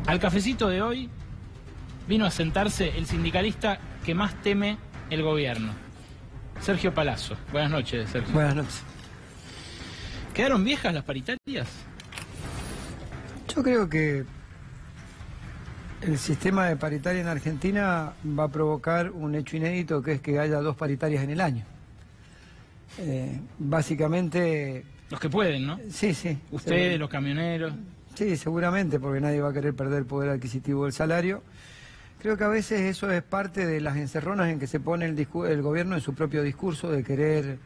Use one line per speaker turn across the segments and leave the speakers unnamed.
Al cafecito de hoy vino a sentarse el sindicalista que más teme el gobierno, Sergio Palazzo. Buenas noches, Sergio.
Buenas noches.
¿Quedaron viejas las paritarias?
Yo creo que el sistema de paritaria en Argentina va a provocar un hecho inédito, que es que haya 2 paritarias en el año. Básicamente...
Los que pueden, ¿no?
Sí, sí.
Ustedes, los camioneros.
Sí, seguramente, porque nadie va a querer perder el poder adquisitivo del salario. Creo que a veces eso es parte de las encerronas en que se pone el gobierno en su propio discurso de querer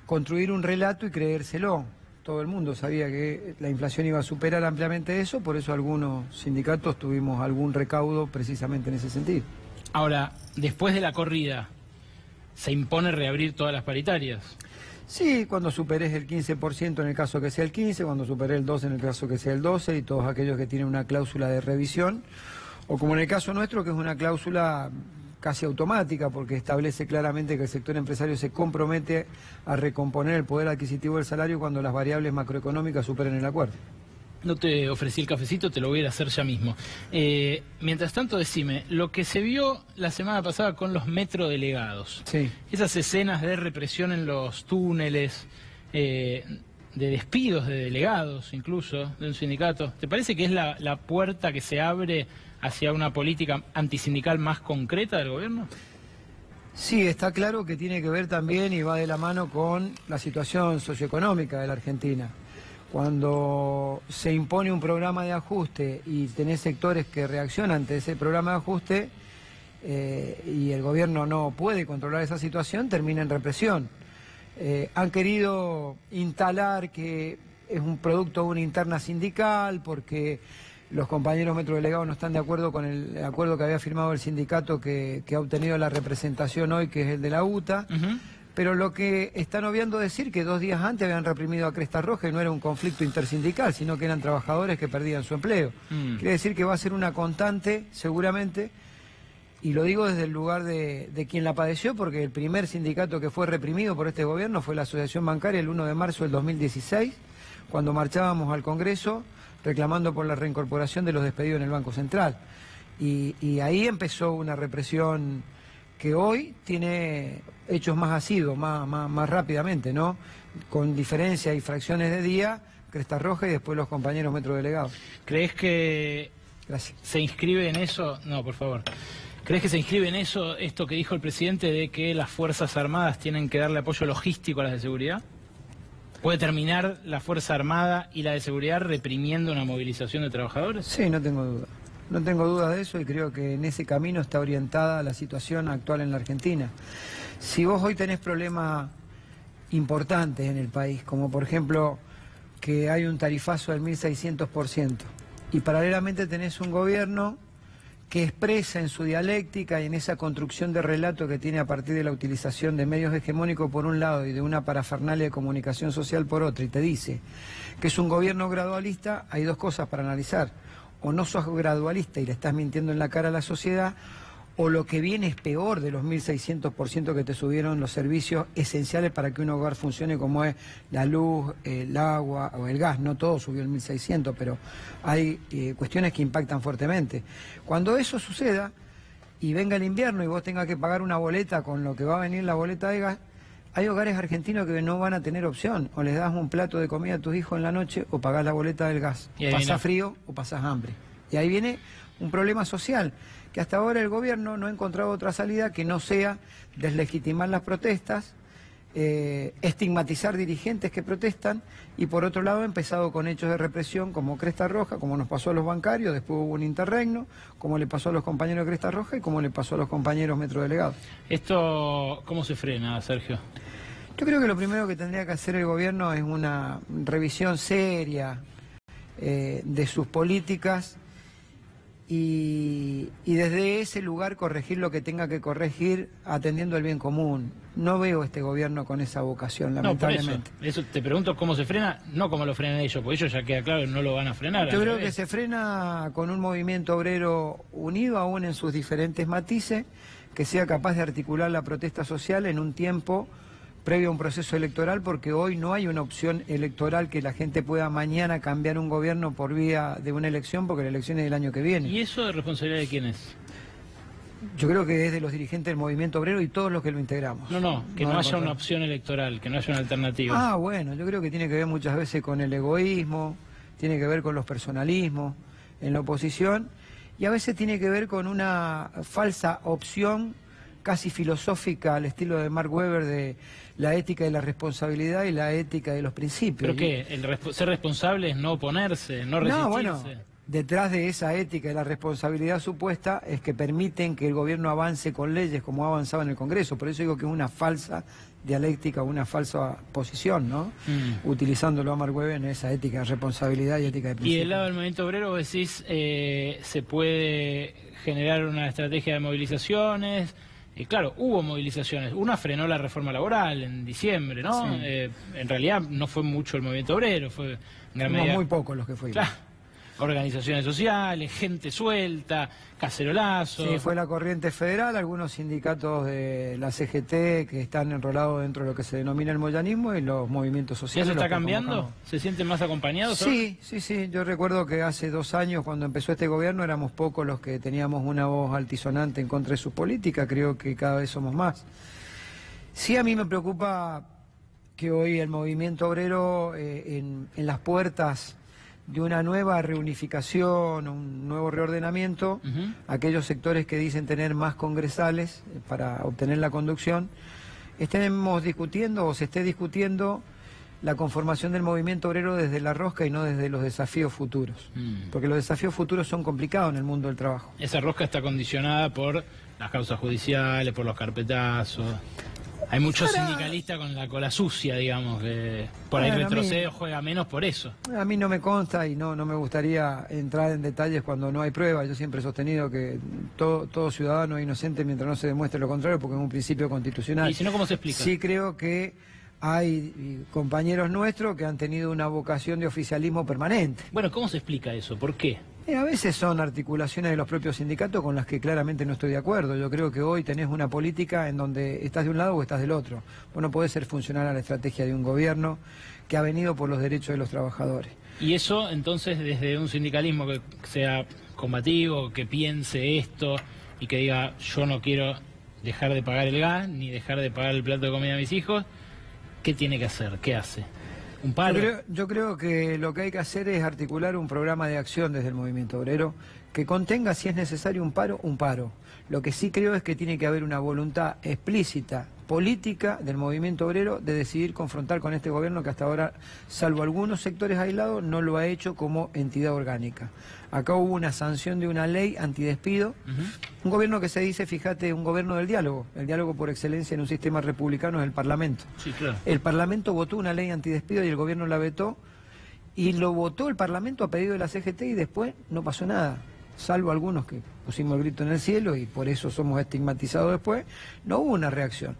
construir un relato y creérselo. Todo el mundo sabía que la inflación iba a superar ampliamente eso, por eso algunos sindicatos tuvimos algún recaudo precisamente en ese sentido.
Ahora, después de la corrida, ¿se impone reabrir todas las paritarias?
Sí, cuando superes el 15% en el caso que sea el 15%, cuando superes el 12% en el caso que sea el 12%, y todos aquellos que tienen una cláusula de revisión, o como en el caso nuestro, que es una cláusula casi automática, porque establece claramente que el sector empresario se compromete a recomponer el poder adquisitivo del salario cuando las variables macroeconómicas superen el acuerdo.
No te ofrecí el cafecito, te lo voy a ir a hacer ya mismo. Mientras tanto, decime, lo que se vio la semana pasada con los metrodelegados,
Sí.
esas escenas de represión en los túneles, de despidos de delegados incluso, de un sindicato, ¿te parece que es la puerta que se abre hacia una política antisindical más concreta del gobierno?
Sí, está claro que tiene que ver también y va de la mano con la situación socioeconómica de la Argentina. Cuando se impone un programa de ajuste y tenés sectores que reaccionan ante ese programa de ajuste y el gobierno no puede controlar esa situación, termina en represión. Han querido instalar que es un producto de una interna sindical porque los compañeros metrodelegados no están de acuerdo con el acuerdo que había firmado el sindicato que ha obtenido la representación hoy, que es el de la UTA. Pero lo que están obviando decir que 2 días antes habían reprimido a Cresta Roja y no era un conflicto intersindical, sino que eran trabajadores que perdían su empleo. Quiere decir que va a ser una constante, seguramente, y lo digo desde el lugar de quien la padeció, porque el primer sindicato que fue reprimido por este gobierno fue la Asociación Bancaria el 1 de marzo del 2016, cuando marchábamos al Congreso reclamando por la reincorporación de los despedidos en el Banco Central. Y ahí empezó una represión que hoy tiene hechos más asiduos, más rápidamente, ¿no? Con diferencia y fracciones de día, Cresta Roja y después los compañeros metrodelegados.
¿Crees que
Gracias.
se inscribe en eso? No, por favor. ¿Crees que se inscribe en eso esto que dijo el presidente de que las Fuerzas Armadas tienen que darle apoyo logístico a las de seguridad? ¿Puede terminar la Fuerza Armada y la de seguridad reprimiendo una movilización de trabajadores?
Sí, no tengo duda. No tengo duda de eso y creo que en ese camino está orientada la situación actual en la Argentina. Si vos hoy tenés problemas importantes en el país, como por ejemplo que hay un tarifazo del 1.600%, y paralelamente tenés un gobierno que expresa en su dialéctica y en esa construcción de relato que tiene a partir de la utilización de medios hegemónicos por un lado y de una parafernalia de comunicación social por otro, y te dice que es un gobierno gradualista, hay 2 cosas para analizar. O no sos gradualista y le estás mintiendo en la cara a la sociedad, o lo que viene es peor de los 1.600% que te subieron los servicios esenciales para que un hogar funcione, como es la luz, el agua o el gas. No todo subió el 1.600, pero hay cuestiones que impactan fuertemente. Cuando eso suceda y venga el invierno y vos tengas que pagar una boleta con lo que va a venir la boleta de gas, hay hogares argentinos que no van a tener opción. O les das un plato de comida a tus hijos en la noche o pagás la boleta del gas. Pasás frío o pasás hambre. Y ahí viene un problema social, que hasta ahora el gobierno no ha encontrado otra salida que no sea deslegitimar las protestas, estigmatizar dirigentes que protestan y por otro lado ha empezado con hechos de represión como Cresta Roja, como nos pasó a los bancarios, después hubo un interregno, como le pasó a los compañeros de Cresta Roja y como le pasó a los compañeros metrodelegados.
¿Esto cómo se frena, Sergio?
Yo creo que lo primero que tendría que hacer el gobierno es una revisión seria de sus políticas y desde ese lugar corregir lo que tenga que corregir atendiendo el bien común. No veo este gobierno con esa vocación, lamentablemente.
No, por eso te pregunto cómo se frena, no cómo lo frenan ellos, porque ellos ya queda claro que no lo van a frenar.
Yo creo que se frena con un movimiento obrero unido aún en sus diferentes matices, que sea capaz de articular la protesta social en un tiempo previo a un proceso electoral, porque hoy no hay una opción electoral que la gente pueda mañana cambiar un gobierno por vía de una elección, porque la elección es el año que viene.
¿Y eso de responsabilidad de quién es?
Yo creo que es de los dirigentes del movimiento obrero y todos los que lo integramos.
No, que no haya una opción electoral, que no haya una alternativa.
Ah, bueno, yo creo que tiene que ver muchas veces con el egoísmo, tiene que ver con los personalismos en la oposición, y a veces tiene que ver con una falsa opción casi filosófica al estilo de Mark Weber de la ética de la responsabilidad y la ética de los principios.
¿Pero qué? Ser responsable es no oponerse, no resistirse.
No, bueno, detrás de esa ética y la responsabilidad supuesta es que permiten que el gobierno avance con leyes como ha avanzado en el Congreso. Por eso digo que es una falsa dialéctica, una falsa posición, ¿no? Utilizándolo a Mark Weber en esa ética de responsabilidad y ética de principio.
Y del lado del movimiento obrero, vos decís, se puede generar una estrategia de movilizaciones. Claro, hubo movilizaciones. Una frenó la reforma laboral en diciembre, ¿no?
Sí.
En realidad no fue mucho el movimiento obrero, fue en gran medida...
muy pocos los que fuimos.
Claro. Organizaciones sociales, gente suelta, cacerolazo.
Sí, fue la corriente federal, algunos sindicatos de la CGT que están enrolados dentro de lo que se denomina el moyanismo y los movimientos
¿Y
sociales.
eso está cambiando? ¿Se sienten más acompañados?
Sí, sí. Yo recuerdo que hace 2 años, cuando empezó este gobierno, éramos pocos los que teníamos una voz altisonante en contra de sus políticas. Creo que cada vez somos más. Sí, a mí me preocupa que hoy el movimiento obrero en las puertas de una nueva reunificación, un nuevo reordenamiento, aquellos sectores que dicen tener más congresales para obtener la conducción, estemos discutiendo o se esté discutiendo la conformación del movimiento obrero desde la rosca y no desde los desafíos futuros. Porque los desafíos futuros son complicados en el mundo del trabajo.
Esa rosca está condicionada por las causas judiciales, por los carpetazos. Hay muchos sindicalistas con la cola sucia, digamos, que por ahí retrocedo juega menos por eso.
A mí no me consta y no me gustaría entrar en detalles cuando no hay pruebas. Yo siempre he sostenido que todo ciudadano es inocente mientras no se demuestre lo contrario, porque es un principio constitucional.
¿Y si no, cómo se explica?
Sí creo que hay compañeros nuestros que han tenido una vocación de oficialismo permanente.
Bueno, ¿cómo se explica eso? ¿Por qué?
A veces son articulaciones de los propios sindicatos con las que claramente no estoy de acuerdo. Yo creo que hoy tenés una política en donde estás de un lado o estás del otro. Vos no podés ser funcional a la estrategia de un gobierno que ha venido por los derechos de los trabajadores.
Y eso, entonces, desde un sindicalismo que sea combativo, que piense esto y que diga, yo no quiero dejar de pagar el gas ni dejar de pagar el plato de comida a mis hijos, ¿qué tiene que hacer? ¿Qué hace? ¿Un paro?
Yo creo que lo que hay que hacer es articular un programa de acción desde el movimiento obrero que contenga, si es necesario, un paro. Lo que sí creo es que tiene que haber una voluntad explícita, política, del movimiento obrero de decidir confrontar con este gobierno que hasta ahora, salvo algunos sectores aislados, no lo ha hecho como entidad orgánica. Acá hubo una sanción de una ley antidespido, un gobierno que se dice, fíjate, un gobierno del diálogo. El diálogo por excelencia en un sistema republicano es el Parlamento.
Sí, claro.
El Parlamento votó una ley antidespido y el gobierno la vetó, y lo votó el Parlamento a pedido de la CGT y después no pasó nada. Salvo algunos que pusimos el grito en el cielo y por eso somos estigmatizados después, no hubo una reacción.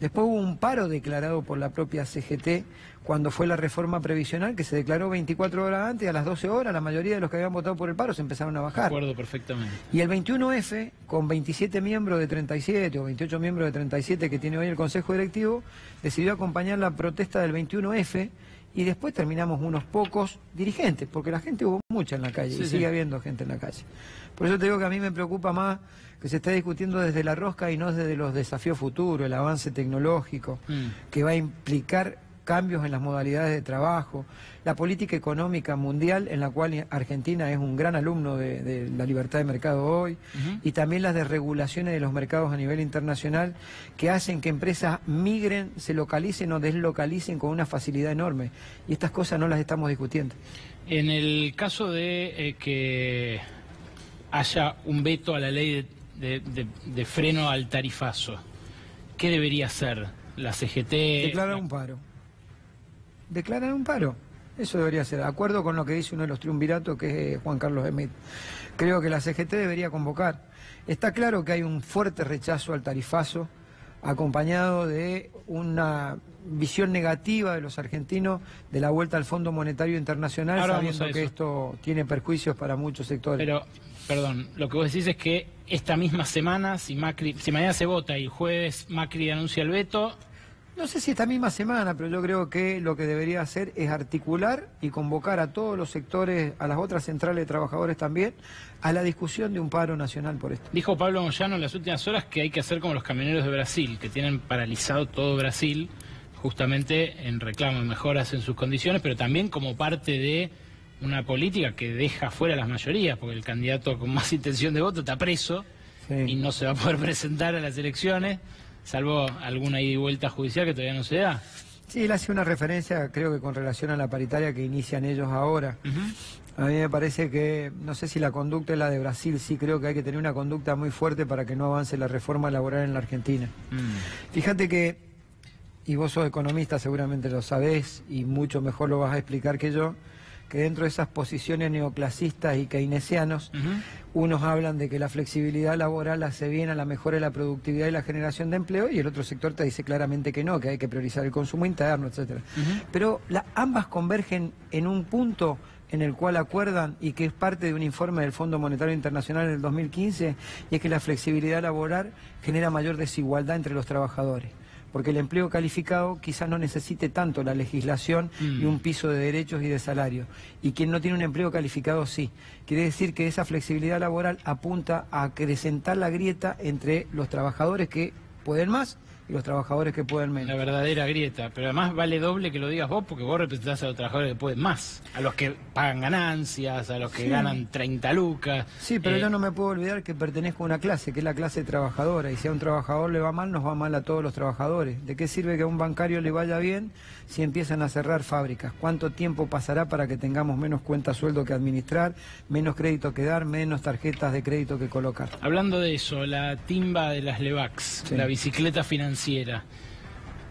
Después hubo un paro declarado por la propia CGT cuando fue la reforma previsional, que se declaró 24 horas antes, a las 12 horas, la mayoría de los que habían votado por el paro se empezaron a bajar.
De acuerdo perfectamente.
Y el 21F, con 27 miembros de 37 o 28 miembros de 37 que tiene hoy el Consejo Directivo, decidió acompañar la protesta del 21F y después terminamos unos pocos dirigentes, porque la gente hubo mucha en la calle y sigue habiendo gente en la calle. Por eso te digo que a mí me preocupa más que se esté discutiendo desde la rosca y no desde los desafíos futuros, el avance tecnológico, que va a implicar cambios en las modalidades de trabajo, la política económica mundial en la cual Argentina es un gran alumno de la libertad de mercado hoy, y también las desregulaciones de los mercados a nivel internacional que hacen que empresas migren, se localicen o deslocalicen con una facilidad enorme, y estas cosas no las estamos discutiendo.
En el caso de que haya un veto a la ley de freno al tarifazo, ¿qué debería hacer la CGT?
Declarar un paro. Declarar un paro. Eso debería ser, de acuerdo con lo que dice uno de los triunviratos, que es Juan Carlos Smith. Creo que la CGT debería convocar. Está claro que hay un fuerte rechazo al tarifazo, acompañado de una visión negativa de los argentinos de la vuelta al Fondo Monetario Internacional,
ahora
sabiendo que esto tiene perjuicios para muchos sectores.
Pero, perdón, lo que vos decís es que esta misma semana, si mañana se vota y el jueves Macri anuncia el veto,
No sé si esta misma semana, pero yo creo que lo que debería hacer es articular y convocar a todos los sectores, a las otras centrales de trabajadores también, a la discusión de un paro nacional por esto.
Dijo Pablo Moyano en las últimas horas que hay que hacer como los camioneros de Brasil, que tienen paralizado todo Brasil, justamente en reclamo de mejoras en sus condiciones, pero también como parte de una política que deja fuera a las mayorías, porque el candidato con más intención de voto está preso y no se va a poder presentar a las elecciones, salvo alguna ida y vuelta judicial que todavía no se da.
Sí, él hace una referencia, creo que con relación a la paritaria que inician ellos ahora. A mí me parece que, no sé si la conducta es la de Brasil, sí creo que hay que tener una conducta muy fuerte para que no avance la reforma laboral en la Argentina. Fíjate que, y vos sos economista, seguramente lo sabés, y mucho mejor lo vas a explicar que yo, que dentro de esas posiciones neoclasistas y keynesianos, unos hablan de que la flexibilidad laboral hace bien a la mejora de la productividad y la generación de empleo, y el otro sector te dice claramente que no, que hay que priorizar el consumo interno, etcétera. Pero ambas convergen en un punto en el cual acuerdan, y que es parte de un informe del Fondo Monetario Internacional en el 2015, y es que la flexibilidad laboral genera mayor desigualdad entre los trabajadores. Porque el empleo calificado quizás no necesite tanto la legislación y un piso de derechos y de salario. Y quien no tiene un empleo calificado sí. Quiere decir que esa flexibilidad laboral apunta a acrecentar la grieta entre los trabajadores que pueden más y los trabajadores que pueden menos.
La verdadera grieta, pero además vale doble que lo digas vos, porque vos representás a los trabajadores que pueden más, a los que pagan ganancias, a los que ganan 30 lucas.
Sí, pero yo no me puedo olvidar que pertenezco a una clase, que es la clase trabajadora, y si a un trabajador le va mal, nos va mal a todos los trabajadores. ¿De qué sirve que a un bancario le vaya bien si empiezan a cerrar fábricas? ¿Cuánto tiempo pasará para que tengamos menos cuentas sueldo que administrar, menos crédito que dar, menos tarjetas de crédito que colocar?
Hablando de eso, la timba de las Levax, la bicicleta financiera,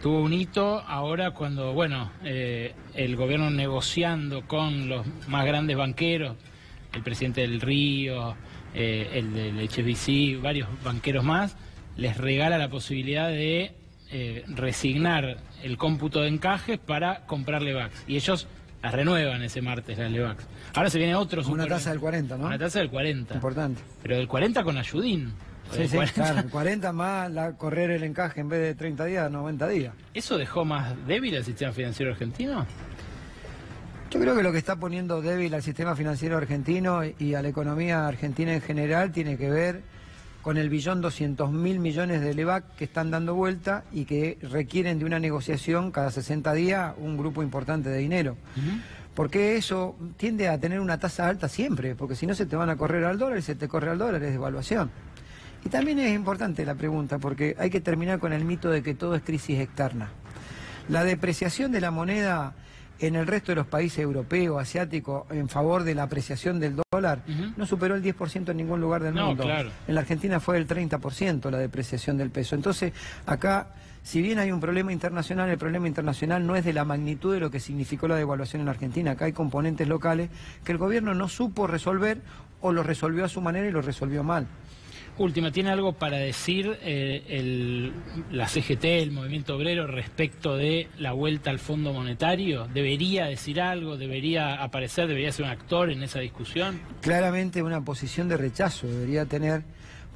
tuvo un hito ahora cuando, el gobierno negociando con los más grandes banqueros, el presidente del Río, el del HSBC, varios banqueros más, les regala la posibilidad de resignar el cómputo de encajes para comprar Levax. Y ellos las renuevan ese martes, las Levax. Ahora se viene otro...
Una tasa del 40, ¿no?
Una tasa del 40.
Importante.
Pero del 40 con ayudín.
Sí, sí, claro, 40 más correr el encaje en vez de 30 días, 90 días.
¿Eso dejó más débil al sistema financiero argentino?
Yo creo que lo que está poniendo débil al sistema financiero argentino y a la economía argentina en general tiene que ver con el 1.200.000 millones de Levax que están dando vuelta y que requieren de una negociación cada 60 días un grupo importante de dinero. Porque eso tiende a tener una tasa alta siempre, porque si no se te van a correr al dólar y se te corre al dólar, es devaluación. Y también es importante la pregunta, porque hay que terminar con el mito de que todo es crisis externa. La depreciación de la moneda en el resto de los países europeos, asiáticos, en favor de la apreciación del dólar, no superó el 10% en ningún lugar del mundo.
Claro.
En la Argentina fue el 30% la depreciación del peso. Entonces, acá, si bien hay un problema internacional, el problema internacional no es de la magnitud de lo que significó la devaluación en la Argentina. Acá hay componentes locales que el gobierno no supo resolver o lo resolvió a su manera y lo resolvió mal.
Última, ¿tiene algo para decir la CGT, el movimiento obrero, respecto de la vuelta al Fondo Monetario? ¿Debería decir algo? ¿Debería aparecer? ¿Debería ser un actor en esa discusión?
Claramente una posición de rechazo debería tener.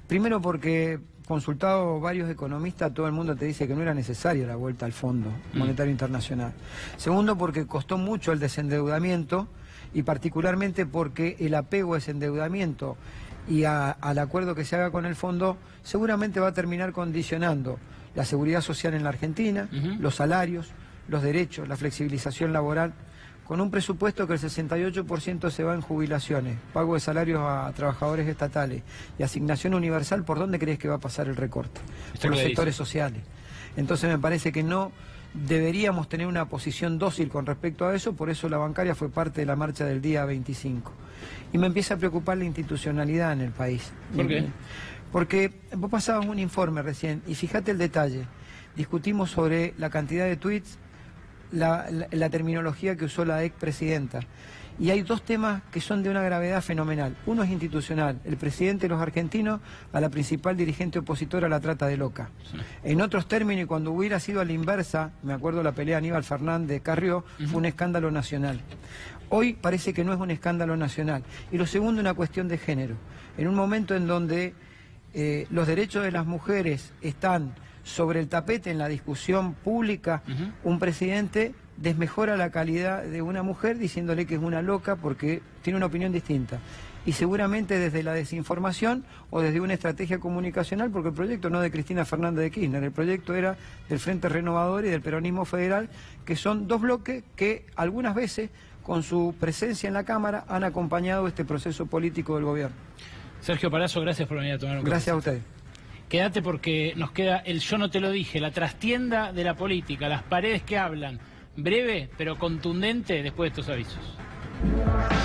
Primero porque, consultado varios economistas, todo el mundo te dice que no era necesaria la vuelta al Fondo Monetario Internacional. Segundo, porque costó mucho el desendeudamiento y particularmente porque el apego a ese endeudamiento y al acuerdo que se haga con el fondo seguramente va a terminar condicionando la seguridad social en la Argentina, los salarios, los derechos, la flexibilización laboral, con un presupuesto que el 68% se va en jubilaciones, pago de salarios a trabajadores estatales y asignación universal. ¿Por dónde crees que va a pasar el recorte? Por los sectores sociales. Entonces me parece que no deberíamos tener una posición dócil con respecto a eso, por eso la bancaria fue parte de la marcha del día 25. Y me empieza a preocupar la institucionalidad en el país.
¿Por qué?
Porque vos pasabas un informe recién, y fíjate el detalle, discutimos sobre la cantidad de tweets, la terminología que usó la expresidenta. Y hay dos temas que son de una gravedad fenomenal. Uno es institucional, el presidente de los argentinos a la principal dirigente opositora a la trata de loca. Sí. En otros términos, y cuando hubiera sido a la inversa, me acuerdo la pelea Aníbal Fernández Carrió, fue un escándalo nacional. Hoy parece que no es un escándalo nacional. Y lo segundo, una cuestión de género. En un momento en donde los derechos de las mujeres están sobre el tapete en la discusión pública, un presidente desmejora la calidad de una mujer diciéndole que es una loca porque tiene una opinión distinta. Y seguramente desde la desinformación o desde una estrategia comunicacional, porque el proyecto no es de Cristina Fernández de Kirchner, el proyecto era del Frente Renovador y del Peronismo Federal, que son dos bloques que algunas veces, con su presencia en la Cámara, han acompañado este proceso político del gobierno.
Sergio Palazzo, gracias por venir a tomar un café.
Gracias a ustedes.
Quédate porque nos queda el yo no te lo dije, la trastienda de la política, las paredes que hablan, breve pero contundente después de estos avisos.